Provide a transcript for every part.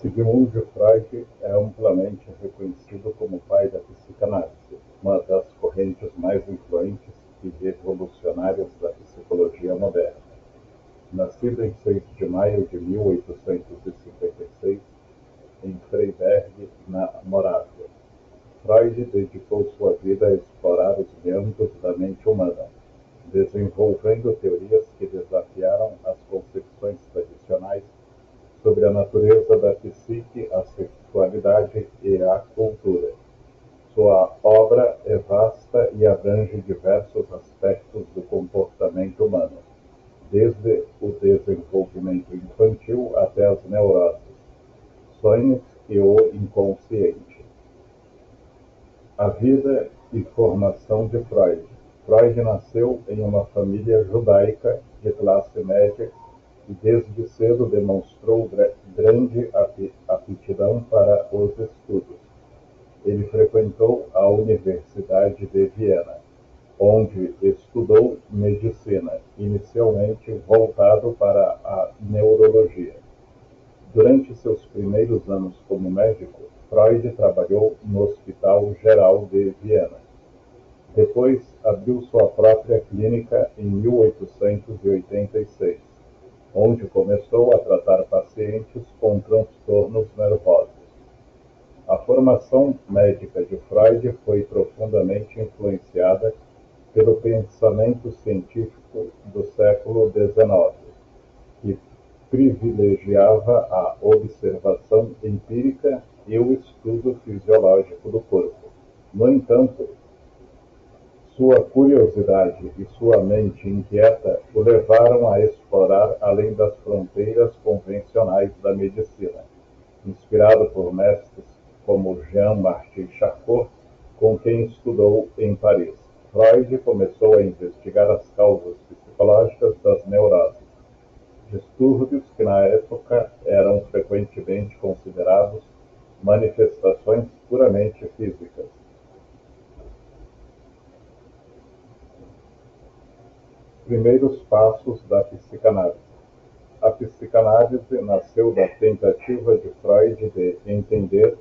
Sigmund Freud é amplamente reconhecido como o pai da psicanálise, uma das correntes mais influentes e revolucionárias da psicologia moderna. Nascido em 6 de maio de 1856, em Freiberg, na Morávia, Freud dedicou sua vida a explorar os meandros da mente humana, desenvolvendo teorias que desafiaram as concepções tradicionais sobre a natureza da psique, a sexualidade e a cultura. Sua obra é vasta e abrange diversos aspectos do comportamento humano, desde o desenvolvimento infantil até as neuroses, sonhos e o inconsciente. A vida e formação de Freud. Freud nasceu em uma família judaica de classe média e desde cedo demonstrou grande aptidão para os estudos. Ele frequentou a Universidade de Viena, onde estudou medicina, inicialmente voltado para a neurologia. Durante seus primeiros anos como médico, Freud trabalhou no Hospital Geral de Viena. Depois, abriu sua própria clínica em 1886, onde começou a tratar pacientes com transtornos nervosos. A formação médica de Freud foi profundamente influenciada pelo pensamento científico do século XIX, que privilegiava a observação empírica e o estudo fisiológico do corpo. No entanto, sua curiosidade e sua mente inquieta o levaram a explorar além das fronteiras convencionais da medicina. Inspirado por mestres como Jean-Martin Charcot, com quem estudou em Paris, Freud começou a investigar as causas psicológicas das neuroses, distúrbios que na época eram frequentemente considerados manifestações puramente físicas. Primeiros passos da psicanálise. A psicanálise nasceu da tentativa de Freud de entender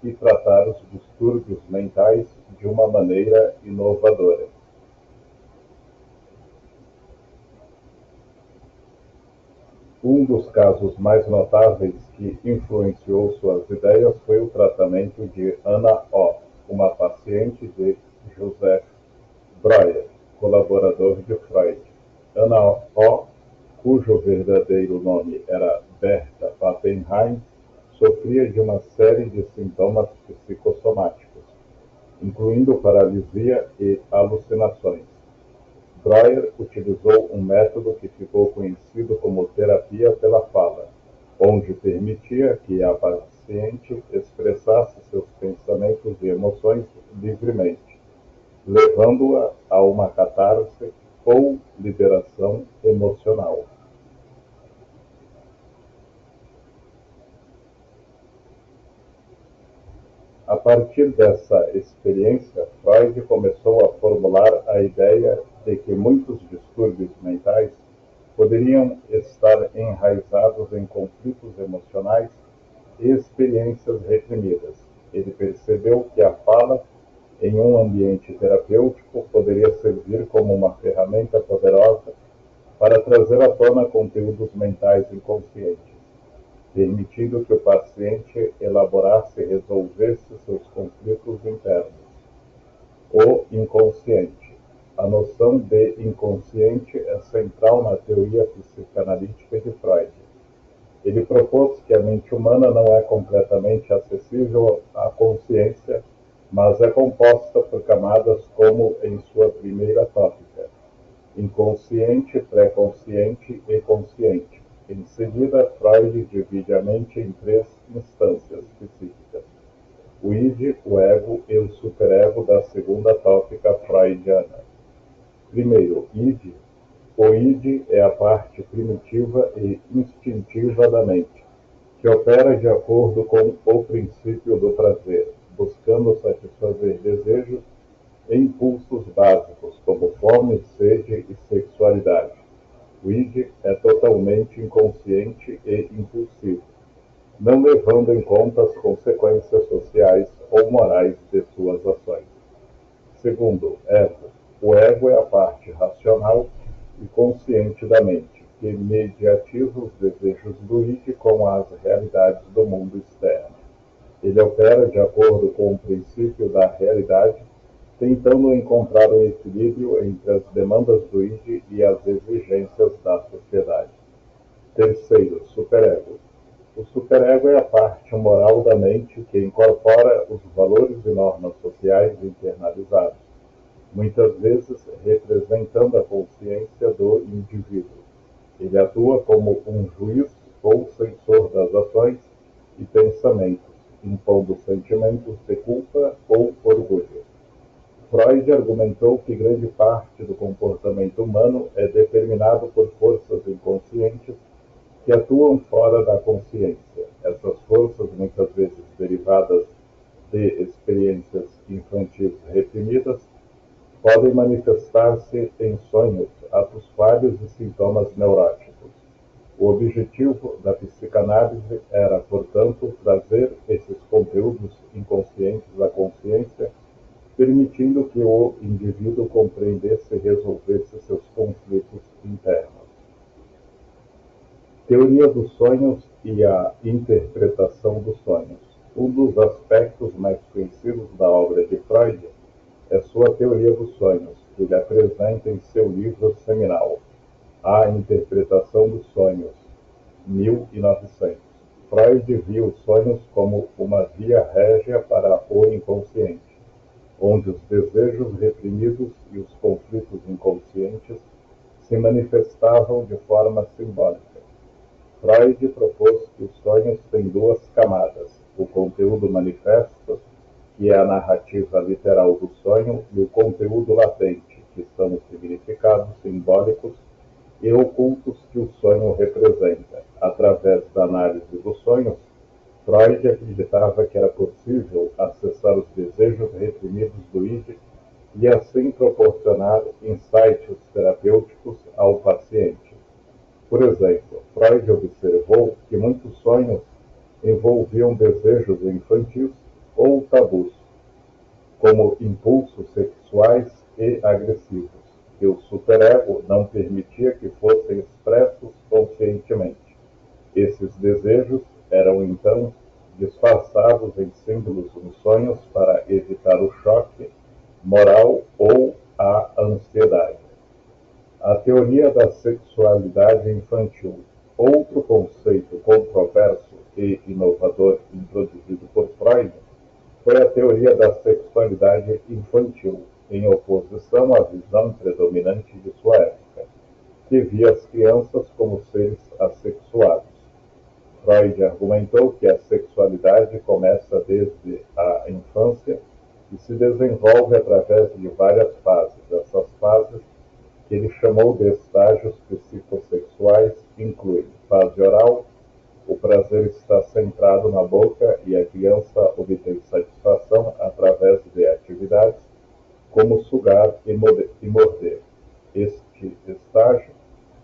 e tratar os distúrbios mentais de uma maneira inovadora. Um dos casos mais notáveis que influenciou suas ideias foi o tratamento de Anna O., uma paciente de Joseph Breuer, colaborador de Freud. Anna O., cujo verdadeiro nome era Berta Pappenheim, sofria de uma série de sintomas psicossomáticos, incluindo paralisia e alucinações. Breuer utilizou um método que ficou conhecido como terapia pela fala, onde permitia que a paciente expressasse seus pensamentos e emoções livremente, levando-a a uma catarse ou liberação emocional. A partir dessa experiência, Freud começou a formular a ideia de que muitos distúrbios mentais poderiam estar enraizados em conflitos emocionais e experiências reprimidas. Ele percebeu que a fala em um ambiente terapêutico poderia servir como uma ferramenta poderosa para trazer à tona conteúdos mentais inconscientes, permitindo que o paciente elaborasse e resolvesse seus conflitos internos. O inconsciente. A noção de inconsciente é central na teoria psicanalítica de Freud. Ele propôs que a mente humana não é completamente acessível à consciência, mas é composta por camadas como em sua primeira tópica: inconsciente, pré-consciente e consciente. Em seguida, Freud divide a mente em 3 instâncias psíquicas: o id, o ego e o superego da segunda tópica freudiana. Primeiro, id. O id é a parte primitiva e instintiva da mente, que opera de acordo com o princípio do prazer, buscando satisfazer desejos e impulsos básicos, como fome, sede e sexualidade. O id é totalmente inconsciente e impulsivo, não levando Segundo ego, o ego é a parte racional e consciente da mente, que mediatiza os desejos do id com as realidades do mundo externo. Ele opera de acordo com o princípio da realidade, tentando encontrar o equilíbrio entre as demandas do id e as exigências da sociedade. Terceiro, superego. O superego é a parte moral da mente que incorpora os valores e normas sociais internalizados, muitas vezes representando a consciência do indivíduo. Ele atua como um juiz ou censor das ações e pensamentos, impondo sentimentos de culpa ou orgulho. Freud argumentou que grande parte do comportamento humano é determinado por forças inconscientes que atuam fora da consciência. Essas forças, muitas vezes derivadas de experiências infantis reprimidas, podem manifestar-se em sonhos, atos falhos e sintomas neuróticos. O objetivo da psicanálise era, portanto, trazer esses conteúdos inconscientes à consciência, permitindo que o indivíduo compreendesse e resolvesse seus conflitos internos. Teoria dos sonhos e a interpretação dos sonhos. Um dos aspectos mais conhecidos da obra de Freud é sua teoria dos sonhos, que ele apresenta em seu livro seminal, A Interpretação dos Sonhos, 1900. Freud viu os sonhos como uma via régia para o inconsciente, onde os desejos reprimidos e os conflitos inconscientes se manifestavam de forma simbólica. Freud propôs que os sonhos têm duas camadas: o conteúdo manifesto, que é a narrativa literal do sonho, e o conteúdo latente, que são os significados simbólicos e ocultos que o sonho representa. Através da análise dos sonhos, Freud acreditava que era possível acessar os desejos reprimidos do id e assim proporcionar insights terapêuticos ao paciente. Por exemplo, Freud observou que muitos sonhos envolviam desejos infantis ou tabus, como impulsos sexuais e agressivos, que o superego não permitia que fossem expressos conscientemente. Esses desejos eram, então, disfarçados em símbolos nos sonhos para evitar o choque moral ou a ansiedade. A teoria da sexualidade infantil. Outro conceito controverso e inovador introduzido por Freud foi a teoria da sexualidade infantil, em oposição à visão predominante de sua época, que via as crianças como seres assexuados. Freud argumentou que a sexualidade começa desde a infância e se desenvolve através de várias fases. Essas fases, que ele chamou de estágios psicossexuais, incluem fase oral. O prazer está centrado na boca e a criança obtém satisfação através de atividades como sugar e morder. Este estágio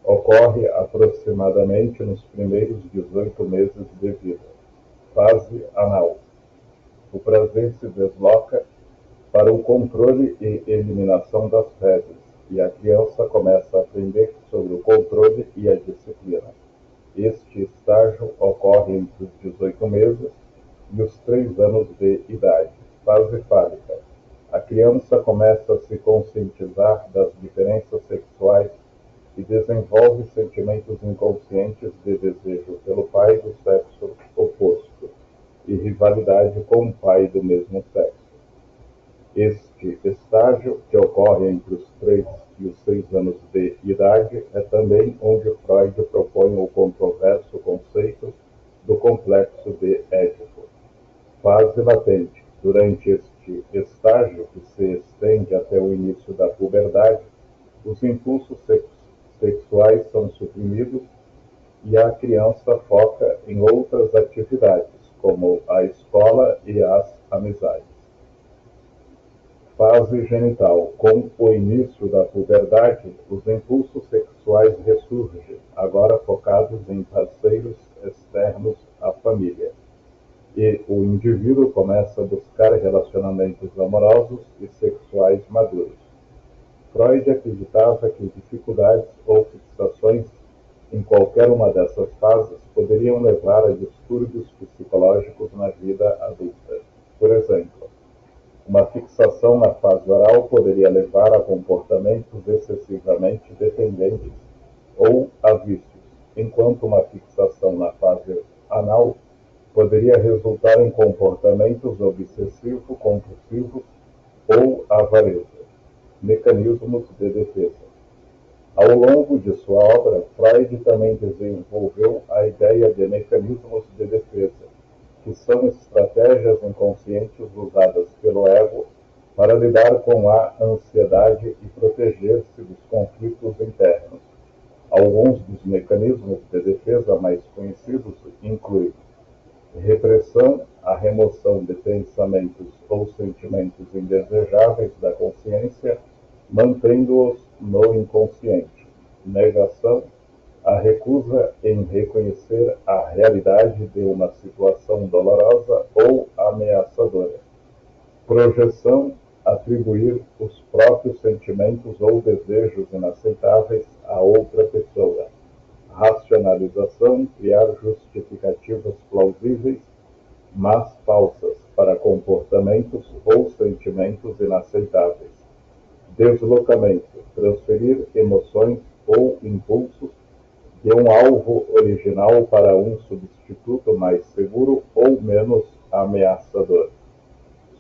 ocorre aproximadamente nos primeiros 18 meses de vida. Fase anal. O prazer se desloca para o controle e eliminação das fezes, e a criança começa a aprender sobre o controle e a disciplina. Este estágio ocorre entre os 18 meses e os 3 anos de idade. Fase fálica. A criança começa a se conscientizar das diferenças sexuais e desenvolve sentimentos inconscientes de desejo pelo pai do sexo oposto e rivalidade com o pai do mesmo sexo. Este estágio, que ocorre entre os 3 e os 6 anos de idade, é também onde Freud propõe o controverso conceito do complexo de Édipo. Fase latente. Durante este estágio, que se estende até o início da puberdade, os impulsos sexuais são suprimidos e a criança foca em outras atividades, como a escola e as amizades. Fase genital. Com o início da puberdade, os impulsos sexuais ressurgem, agora focados em parceiros externos à família. e o indivíduo começa a buscar relacionamentos amorosos e sexuais maduros. Freud acreditava que dificuldades ou fixações em qualquer uma dessas fases poderiam levar a distúrbios psicológicos na vida adulta. Por exemplo, uma fixação na fase oral poderia levar a comportamentos excessivamente dependentes ou a vícios, enquanto uma fixação na fase anal poderia resultar em comportamentos obsessivo-compulsivos ou avareza, mecanismos de defesa. Ao longo de sua obra, Freud também desenvolveu a ideia de mecanismos de defesa, que são estratégias inconscientes usadas pelo ego para lidar com a ansiedade e proteger-se dos conflitos internos. Alguns dos mecanismos de defesa mais conhecidos incluem repressão, a remoção de pensamentos ou sentimentos indesejáveis da consciência, mantendo-os no inconsciente. Negação, a recusa em reconhecer a realidade de uma situação dolorosa ou ameaçadora. Projeção, atribuir os próprios sentimentos ou desejos inaceitáveis a outra pessoa. Racionalização, criar justificativas plausíveis, mas falsas, para comportamentos ou sentimentos inaceitáveis. Deslocamento, transferir emoções ou impulsos de um alvo original para um substituto mais seguro ou menos ameaçador.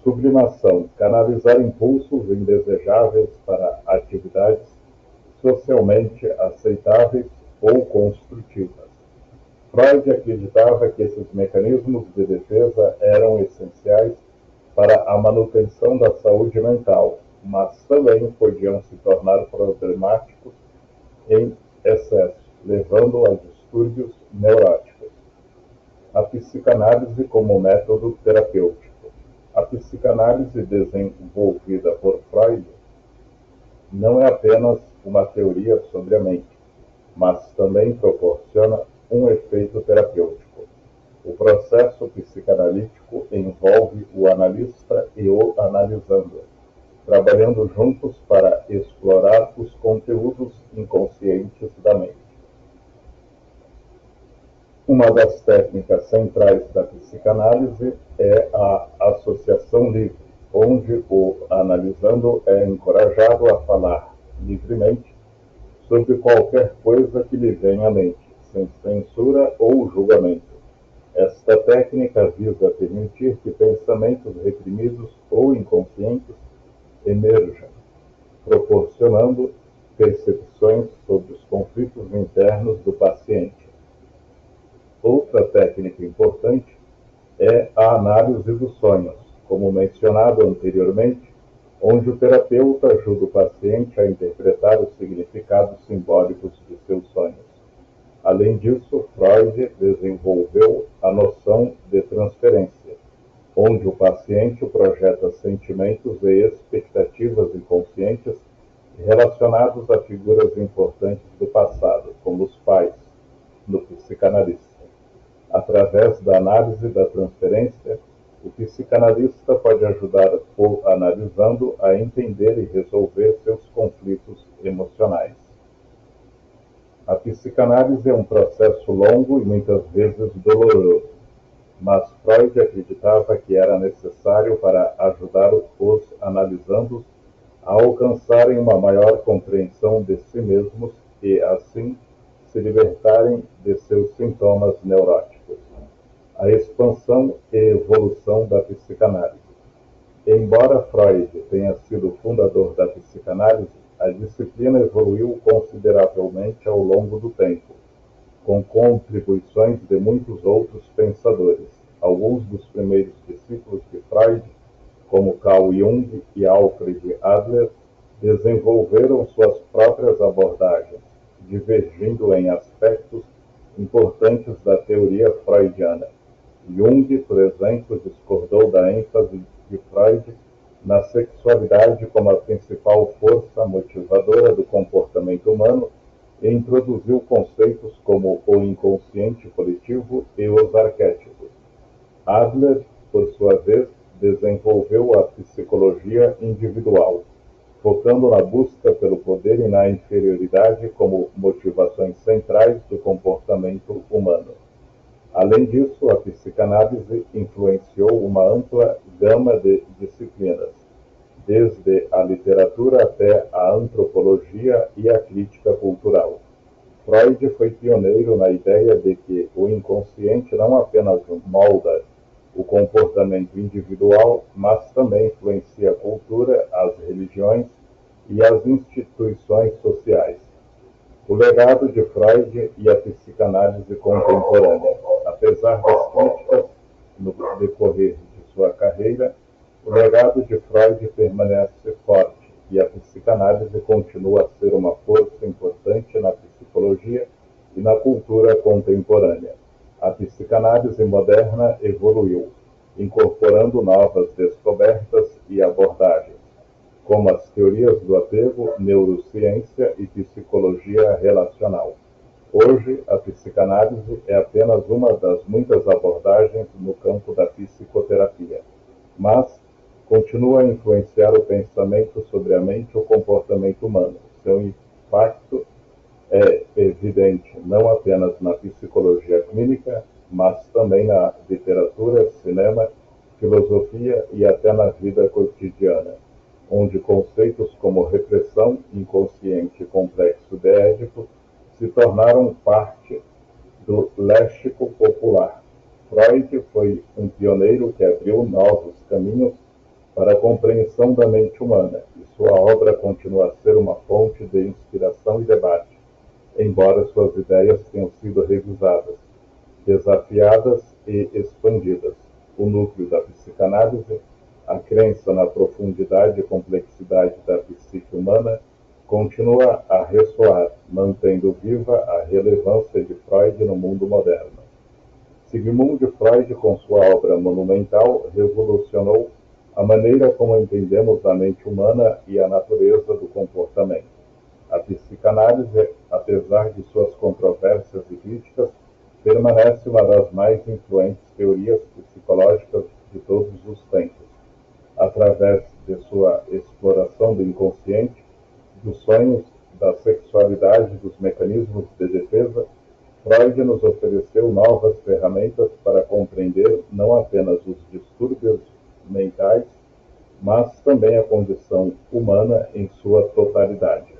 Sublimação, canalizar impulsos indesejáveis para atividades socialmente aceitáveis ou construtivas. Freud acreditava que esses mecanismos de defesa eram essenciais para a manutenção da saúde mental, mas também podiam se tornar problemáticos em excesso, levando a distúrbios neuróticos. A psicanálise como método terapêutico. A psicanálise desenvolvida por Freud não é apenas uma teoria sobre a mente, mas também proporciona um efeito terapêutico. O processo psicanalítico envolve o analista e o analisando, trabalhando juntos para explorar os conteúdos inconscientes da mente. Uma das técnicas centrais da psicanálise é a associação livre, onde o analisando é encorajado a falar livremente sobre qualquer coisa que lhe venha à mente, sem censura ou julgamento. Esta técnica visa permitir que pensamentos reprimidos ou inconscientes emerjam, proporcionando percepções sobre os conflitos internos do paciente. Outra técnica importante é a análise dos sonhos, como mencionado anteriormente, onde o terapeuta ajuda o paciente a interpretar os significados simbólicos de seus sonhos. Além disso, Freud desenvolveu a noção de transferência, onde o paciente projeta sentimentos e expectativas inconscientes relacionados a figuras importantes do passado, como os pais, no psicanalista. Através da análise da transferência, o psicanalista pode ajudar o analisando a entender e resolver seus conflitos emocionais. A psicanálise é um processo longo e muitas vezes doloroso, mas Freud acreditava que era necessário para ajudar os analisandos a alcançarem uma maior compreensão de si mesmos e, assim, se libertarem de seus sintomas neuróticos. A expansão e evolução da psicanálise. Embora Freud tenha sido fundador da psicanálise, a disciplina evoluiu consideravelmente ao longo do tempo, com contribuições de muitos outros pensadores. Alguns dos primeiros discípulos de Freud, como Carl Jung e Alfred Adler, desenvolveram suas próprias abordagens, divergindo em aspectos importantes da teoria freudiana. Jung, por exemplo, discordou da ênfase de Freud na sexualidade como a principal força motivadora do comportamento humano e introduziu conceitos como o inconsciente coletivo e os arquétipos. Adler, por sua vez, desenvolveu a psicologia individual, focando na busca pelo poder e na inferioridade como motivações centrais do comportamento humano. Além disso, a psicanálise influenciou uma ampla gama de disciplinas, desde a literatura até a antropologia e a crítica cultural. Freud foi pioneiro na ideia de que o inconsciente não apenas molda o comportamento individual, mas também influencia a cultura, as religiões e as instituições sociais. O legado de Freud e a psicanálise contemporânea. Apesar das críticas no decorrer de sua carreira, o legado de Freud permanece forte e a psicanálise continua a ser uma força importante na psicologia e na cultura contemporânea. A psicanálise moderna evoluiu, incorporando novas descobertas e abordagens, como as teorias do apego, neurociência e psicologia relacional. Hoje, a psicanálise é apenas uma das muitas abordagens no campo da psicoterapia, mas continua a influenciar o pensamento sobre a mente e o comportamento humano. Seu impacto é evidente não apenas na psicologia clínica, mas também na literatura, cinema, filosofia e até na vida cotidiana, onde conceitos como repressão, inconsciente e complexo de Édipo se tornaram parte do léxico popular. Freud foi um pioneiro que abriu novos caminhos para a compreensão da mente humana, e sua obra continua a ser uma fonte de inspiração e debate, embora suas ideias tenham sido revisadas, desafiadas e expandidas. O núcleo da psicanálise, a crença na profundidade e complexidade da psique humana, continua a ressoar, mantendo viva a relevância de Freud no mundo moderno. Sigmund Freud, com sua obra monumental, revolucionou a maneira como entendemos a mente humana e a natureza do comportamento. A psicanálise, apesar de suas controvérsias e críticas, permanece uma das mais influentes teorias psicológicas de todos os tempos. Através de sua exploração do inconsciente, dos sonhos, da sexualidade, dos mecanismos de defesa, Freud nos ofereceu novas ferramentas para compreender não apenas os distúrbios mentais, mas também a condição humana em sua totalidade.